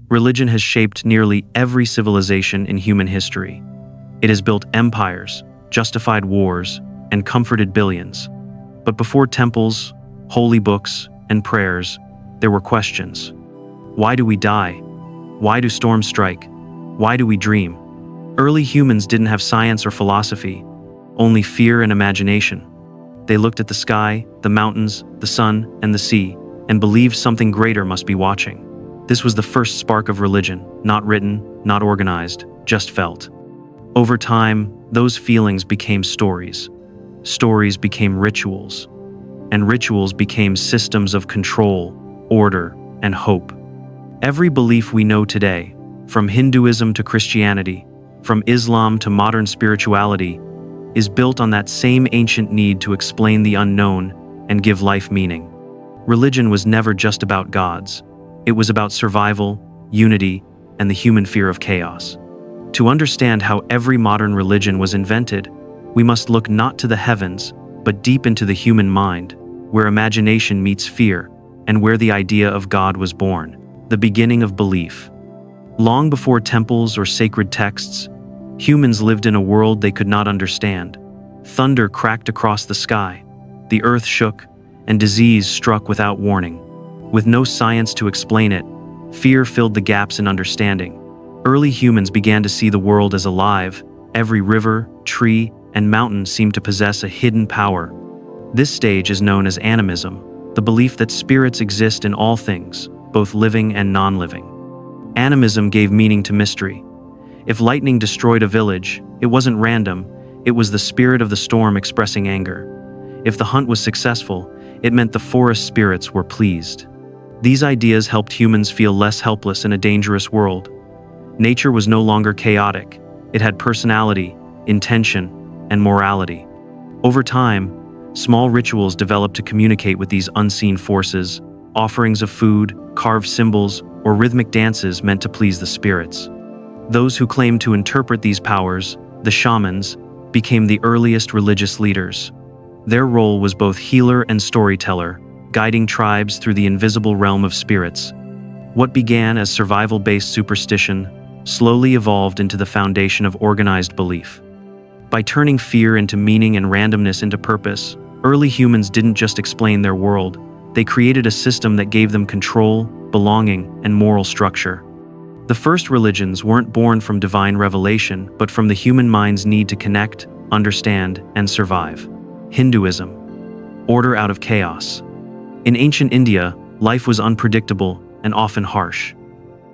Religion has shaped nearly every civilization in human history. It has built empires, justified wars, and comforted billions. But before temples, holy books, and prayers, there were questions. Why do we die? Why do storms strike? Why do we dream? Early humans didn't have science or philosophy, only fear and imagination. They looked at the sky, the mountains, the sun, and the sea, and believed something greater must be watching. This was the first spark of religion, not written, not organized, just felt. Over time, those feelings became stories. Stories became rituals. And rituals became systems of control, order, and hope. Every belief we know today, from Hinduism to Christianity, from Islam to modern spirituality, is built on that same ancient need to explain the unknown and give life meaning. Religion was never just about gods. It was about survival, unity, and the human fear of chaos. To understand how every modern religion was invented, we must look not to the heavens, but deep into the human mind, where imagination meets fear, and where the idea of God was born, the beginning of belief. Long before temples or sacred texts, humans lived in a world they could not understand. Thunder cracked across the sky, the earth shook, and disease struck without warning. With no science to explain it, fear filled the gaps in understanding. Early humans began to see the world as alive. Every river, tree, and mountain seemed to possess a hidden power. This stage is known as animism, the belief that spirits exist in all things, both living and non-living. Animism gave meaning to mystery. If lightning destroyed a village, it wasn't random, it was the spirit of the storm expressing anger. If the hunt was successful, it meant the forest spirits were pleased. These ideas helped humans feel less helpless in a dangerous world. Nature was no longer chaotic. It had personality, intention, and morality. Over time, small rituals developed to communicate with these unseen forces. Offerings of food, carved symbols, or rhythmic dances meant to please the spirits. Those who claimed to interpret these powers, the shamans, became the earliest religious leaders. Their role was both healer and storyteller, guiding tribes through the invisible realm of spirits. What began as survival-based superstition slowly evolved into the foundation of organized belief. By turning fear into meaning and randomness into purpose, early humans didn't just explain their world, they created a system that gave them control, belonging, and moral structure. The first religions weren't born from divine revelation, but from the human mind's need to connect, understand, and survive. Hinduism, order out of chaos. In ancient India, life was unpredictable and often harsh.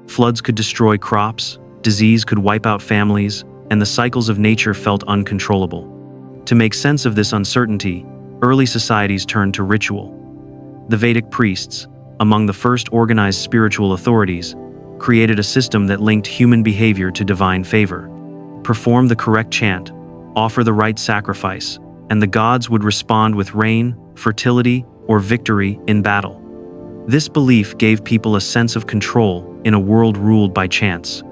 Floods could destroy crops, disease could wipe out families, and the cycles of nature felt uncontrollable. To make sense of this uncertainty, early societies turned to ritual. The Vedic priests, among the first organized spiritual authorities, created a system that linked human behavior to divine favor. Perform the correct chant, offer the right sacrifice, and the gods would respond with rain, fertility, or victory in battle. This belief gave people a sense of control in a world ruled by chance.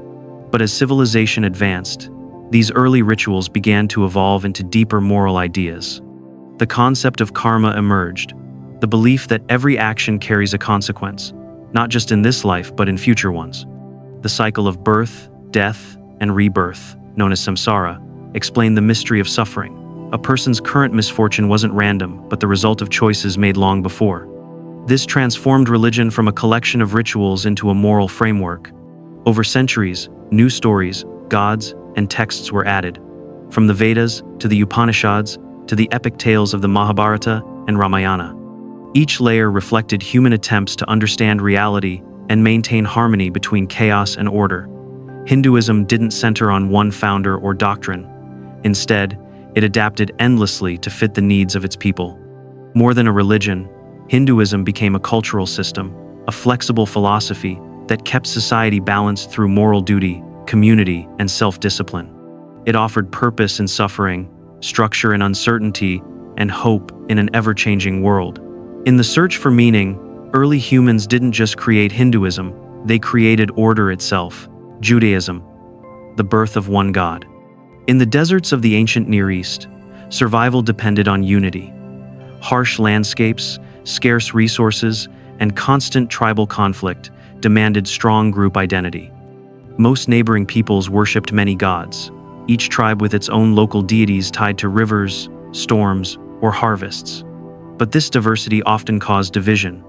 But as civilization advanced, these early rituals began to evolve into deeper moral ideas. The concept of karma emerged, the belief that every action carries a consequence, not just in this life but in future ones. The cycle of birth, death, and rebirth, known as samsara, explained the mystery of suffering. A person's current misfortune wasn't random, but the result of choices made long before. This transformed religion from a collection of rituals into a moral framework. Over centuries, new stories, gods, and texts were added, from the Vedas to the Upanishads to the epic tales of the Mahabharata and Ramayana. Each layer reflected human attempts to understand reality and maintain harmony between chaos and order. Hinduism didn't center on one founder or doctrine. Instead, it adapted endlessly to fit the needs of its people. More than a religion, Hinduism became a cultural system, a flexible philosophy that kept society balanced through moral duty, community, and self-discipline. It offered purpose in suffering, structure in uncertainty, and hope in an ever-changing world. In the search for meaning, early humans didn't just create Hinduism, they created order itself, Judaism, the birth of one God. In the deserts of the ancient Near East, survival depended on unity. Harsh landscapes, scarce resources, and constant tribal conflict demanded strong group identity. Most neighboring peoples worshipped many gods, each tribe with its own local deities tied to rivers, storms, or harvests. But this diversity often caused division.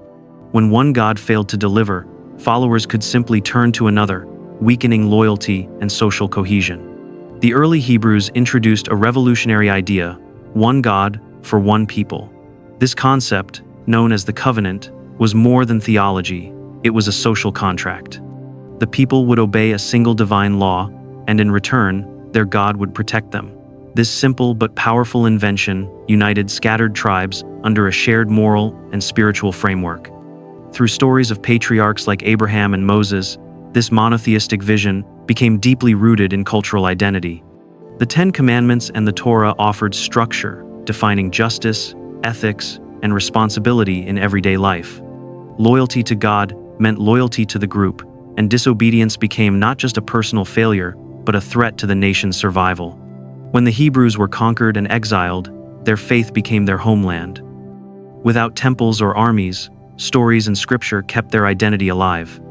When one god failed to deliver, followers could simply turn to another, weakening loyalty and social cohesion. The early Hebrews introduced a revolutionary idea: one God for one people. This concept, known as the covenant, was more than theology, it was a social contract. The people would obey a single divine law, and in return, their God would protect them. This simple but powerful invention united scattered tribes under a shared moral and spiritual framework. Through stories of patriarchs like Abraham and Moses, this monotheistic vision became deeply rooted in cultural identity. The Ten Commandments and the Torah offered structure, defining justice, ethics, and responsibility in everyday life. Loyalty to God meant loyalty to the group, and disobedience became not just a personal failure, but a threat to the nation's survival. When the Hebrews were conquered and exiled, their faith became their homeland. Without temples or armies, stories and scripture kept their identity alive.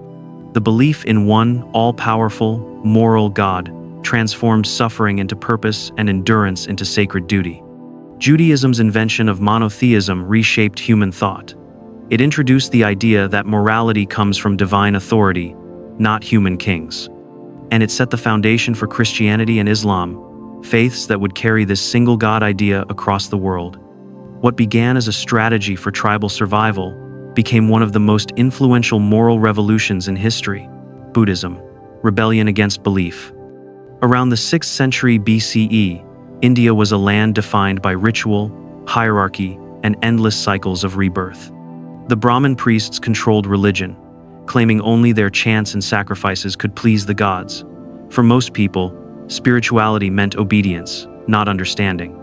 The belief in one all-powerful, moral God transformed suffering into purpose and endurance into sacred duty. Judaism's invention of monotheism reshaped human thought. It introduced the idea that morality comes from divine authority, not human kings. And it set the foundation for Christianity and Islam, faiths that would carry this single God idea across the world. What began as a strategy for tribal survival became one of the most influential moral revolutions in history: Buddhism, rebellion against belief. Around the 6th century BCE, India was a land defined by ritual, hierarchy, and endless cycles of rebirth. The Brahmin priests controlled religion, claiming only their chants and sacrifices could please the gods. For most people, spirituality meant obedience, not understanding.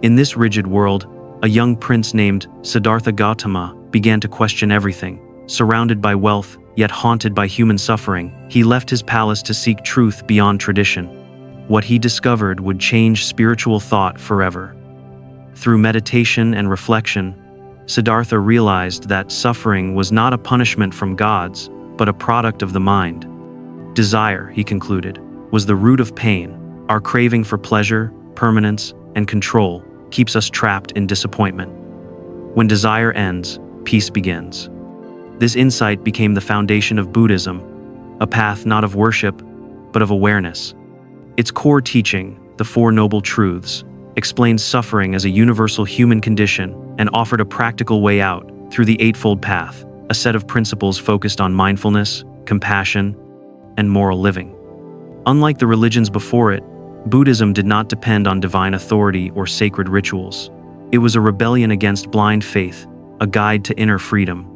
In this rigid world, a young prince named Siddhartha Gautama began to question everything. Surrounded by wealth, yet haunted by human suffering, he left his palace to seek truth beyond tradition. What he discovered would change spiritual thought forever. Through meditation and reflection, Siddhartha realized that suffering was not a punishment from gods, but a product of the mind. Desire, he concluded, was the root of pain. Our craving for pleasure, permanence, and control keeps us trapped in disappointment. When desire ends, peace begins. This insight became the foundation of Buddhism, a path not of worship, but of awareness. Its core teaching, the Four Noble Truths, explained suffering as a universal human condition and offered a practical way out through the Eightfold Path, a set of principles focused on mindfulness, compassion, and moral living. Unlike the religions before it, Buddhism did not depend on divine authority or sacred rituals. It was a rebellion against blind faith, a guide to inner freedom.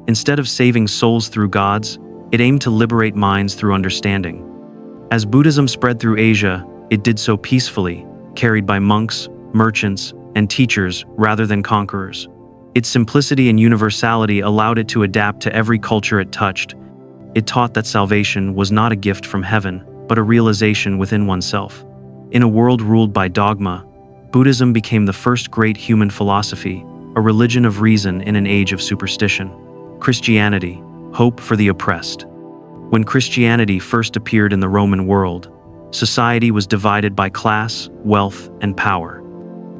Instead of saving souls through gods, it aimed to liberate minds through understanding. As Buddhism spread through Asia, it did so peacefully, carried by monks, merchants, and teachers rather than conquerors. Its simplicity and universality allowed it to adapt to every culture it touched. It taught that salvation was not a gift from heaven, but a realization within oneself. In a world ruled by dogma, Buddhism became the first great human philosophy, a religion of reason in an age of superstition. Christianity, hope for the oppressed. When Christianity first appeared in the Roman world, society was divided by class, wealth, and power.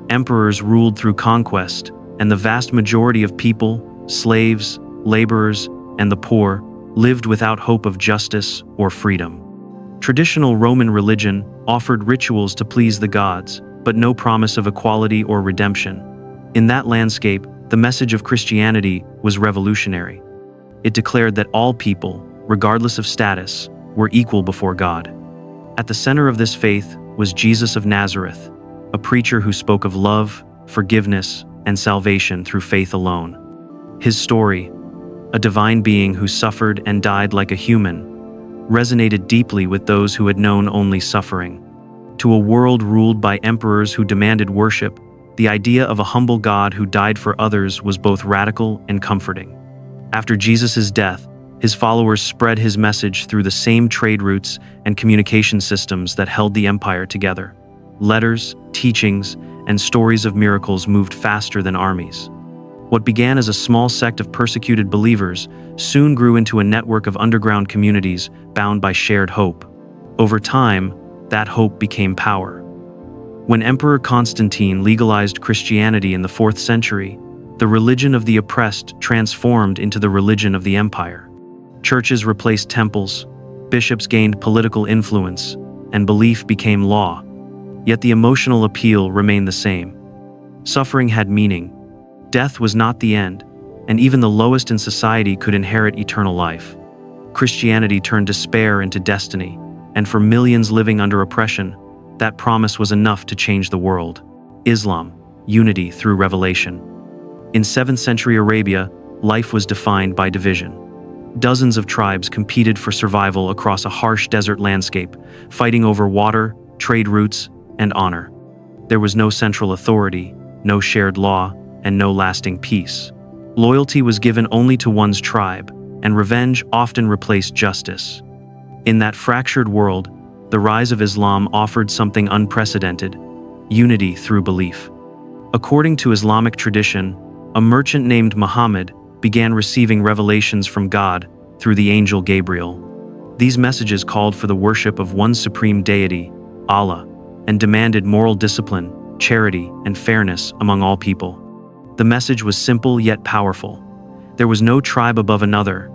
Emperors ruled through conquest, and the vast majority of people, slaves, laborers, and the poor, lived without hope of justice or freedom. Traditional Roman religion offered rituals to please the gods, but no promise of equality or redemption. In that landscape, the message of Christianity was revolutionary. It declared that all people, regardless of status, were equal before God. At the center of this faith was Jesus of Nazareth, a preacher who spoke of love, forgiveness, and salvation through faith alone. His story, a divine being who suffered and died like a human, resonated deeply with those who had known only suffering. To a world ruled by emperors who demanded worship, the idea of a humble God who died for others was both radical and comforting. After Jesus' death, his followers spread his message through the same trade routes and communication systems that held the empire together. Letters, teachings, and stories of miracles moved faster than armies. What began as a small sect of persecuted believers soon grew into a network of underground communities bound by shared hope. Over time, that hope became power. When Emperor Constantine legalized Christianity in the 4th century, the religion of the oppressed transformed into the religion of the empire. Churches replaced temples, bishops gained political influence, and belief became law. Yet the emotional appeal remained the same. Suffering had meaning. Death was not the end, and even the lowest in society could inherit eternal life. Christianity turned despair into destiny, and for millions living under oppression, that promise was enough to change the world. Islam, unity through revelation. In 7th century Arabia, life was defined by division. Dozens of tribes competed for survival across a harsh desert landscape, fighting over water, trade routes, and honor. There was no central authority, no shared law, and no lasting peace. Loyalty was given only to one's tribe, and revenge often replaced justice. In that fractured world, the rise of Islam offered something unprecedented: unity through belief. According to Islamic tradition, a merchant named Muhammad began receiving revelations from God through the angel Gabriel. These messages called for the worship of one supreme deity, Allah, and demanded moral discipline, charity, and fairness among all people. The message was simple yet powerful. There was no tribe above another,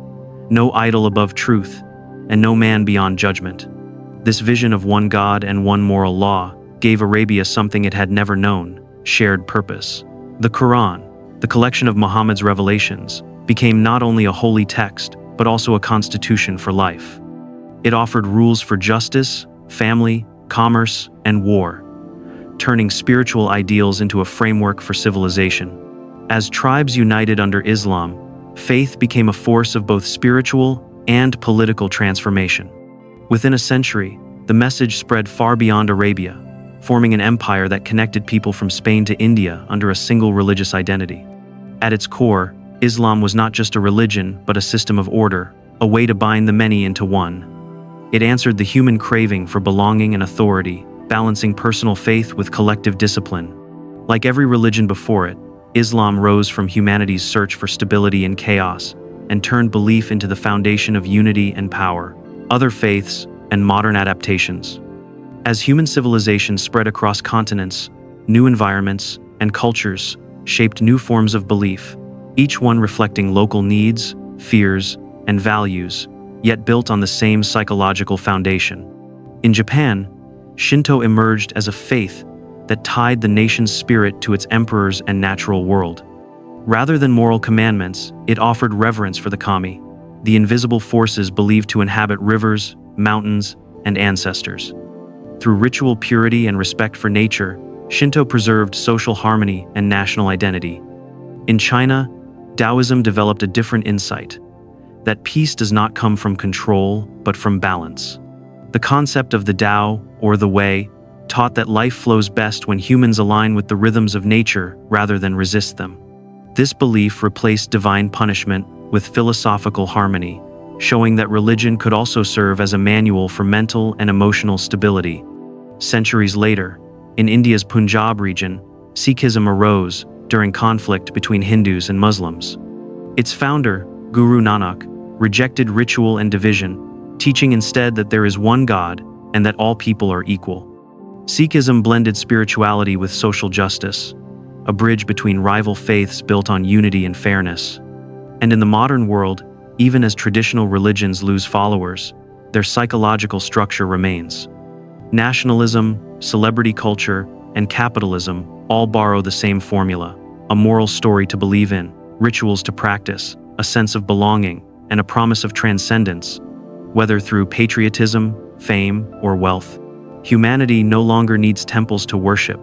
no idol above truth, and no man beyond judgment. This vision of one God and one moral law gave Arabia something it had never known: shared purpose. The Quran, the collection of Muhammad's revelations, became not only a holy text, but also a constitution for life. It offered rules for justice, family, commerce, and war, turning spiritual ideals into a framework for civilization. As tribes united under Islam, faith became a force of both spiritual and political transformation. Within a century, the message spread far beyond Arabia, forming an empire that connected people from Spain to India under a single religious identity. At its core, Islam was not just a religion, but a system of order, a way to bind the many into one. It answered the human craving for belonging and authority, balancing personal faith with collective discipline. Like every religion before it, Islam rose from humanity's search for stability and chaos, and turned belief into the foundation of unity and power. Other faiths and modern adaptations. As human civilization spread across continents, new environments and cultures shaped new forms of belief, each one reflecting local needs, fears, and values, yet built on the same psychological foundation. In Japan, Shinto emerged as a faith that tied the nation's spirit to its emperors and natural world. Rather than moral commandments, it offered reverence for the kami, the invisible forces believed to inhabit rivers, mountains, and ancestors. Through ritual purity and respect for nature, Shinto preserved social harmony and national identity. In China, Taoism developed a different insight: that peace does not come from control, but from balance. The concept of the Tao, or the Way, taught that life flows best when humans align with the rhythms of nature rather than resist them. This belief replaced divine punishment with philosophical harmony, showing that religion could also serve as a manual for mental and emotional stability. Centuries later, in India's Punjab region, Sikhism arose during conflict between Hindus and Muslims. Its founder, Guru Nanak, rejected ritual and division, teaching instead that there is one God and that all people are equal. Sikhism blended spirituality with social justice, a bridge between rival faiths built on unity and fairness. And in the modern world, even as traditional religions lose followers, their psychological structure remains. Nationalism, celebrity culture, and capitalism all borrow the same formula: a moral story to believe in, rituals to practice, a sense of belonging, and a promise of transcendence. Whether through patriotism, fame, or wealth, humanity no longer needs temples to worship.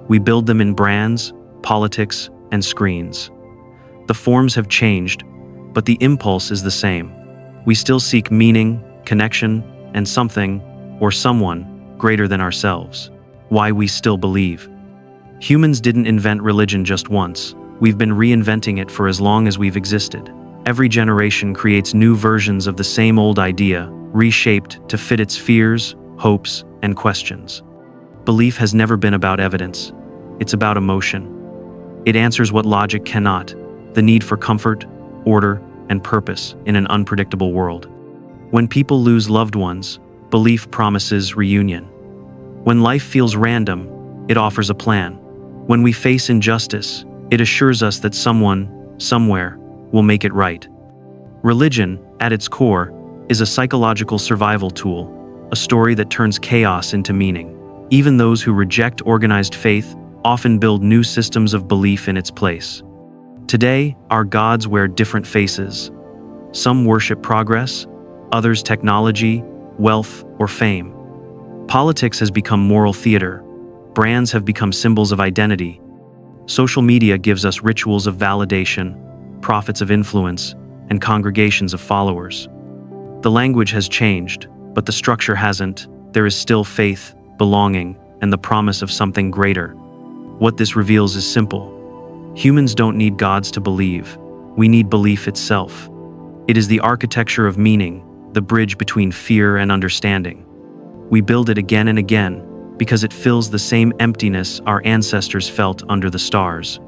We build them in brands, politics, and screens. The forms have changed, but the impulse is the same. We still seek meaning, connection, and something, or someone, greater than ourselves. Why we still believe. Humans didn't invent religion just once. We've been reinventing it for as long as we've existed. Every generation creates new versions of the same old idea, reshaped to fit its fears, hopes, and questions. Belief has never been about evidence. It's about emotion. It answers what logic cannot, the need for comfort, order, and purpose in an unpredictable world. When people lose loved ones, belief promises reunion. When life feels random, it offers a plan. When we face injustice, it assures us that someone, somewhere, will make it right. Religion, at its core, is a psychological survival tool, a story that turns chaos into meaning. Even those who reject organized faith often build new systems of belief in its place. Today, our gods wear different faces. Some worship progress, others technology, wealth, or fame. Politics has become moral theater. Brands have become symbols of identity. Social media gives us rituals of validation, prophets of influence, and congregations of followers. The language has changed, but the structure hasn't. There is still faith, belonging, and the promise of something greater. What this reveals is simple. Humans don't need gods to believe. We need belief itself. It is the architecture of meaning, the bridge between fear and understanding. We build it again and again because it fills the same emptiness our ancestors felt under the stars.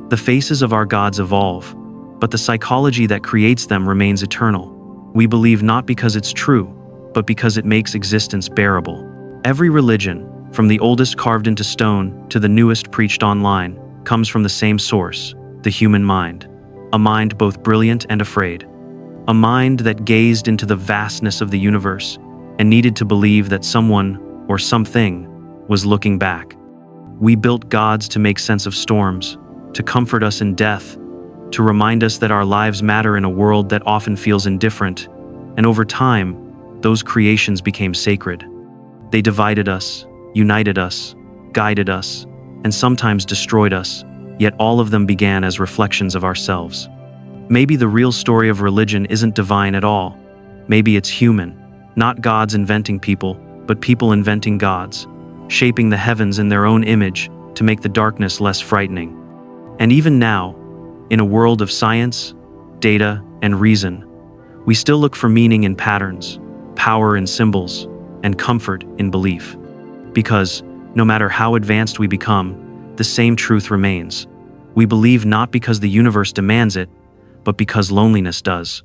The faces of our gods evolve, but the psychology that creates them remains eternal. We believe not because it's true, but because it makes existence bearable. Every religion, from the oldest carved into stone to the newest preached online, comes from the same source, the human mind. A mind both brilliant and afraid. A mind that gazed into the vastness of the universe and needed to believe that someone, or something, was looking back. We built gods to make sense of storms, to comfort us in death, to remind us that our lives matter in a world that often feels indifferent, and over time, those creations became sacred. They divided us, united us, guided us, and sometimes destroyed us, yet all of them began as reflections of ourselves. Maybe the real story of religion isn't divine at all. Maybe it's human, not gods inventing people, but people inventing gods, shaping the heavens in their own image to make the darkness less frightening. And even now, in a world of science, data, and reason, we still look for meaning in patterns, power in symbols, and comfort in belief. Because, no matter how advanced we become, the same truth remains. We believe not because the universe demands it, but because loneliness does.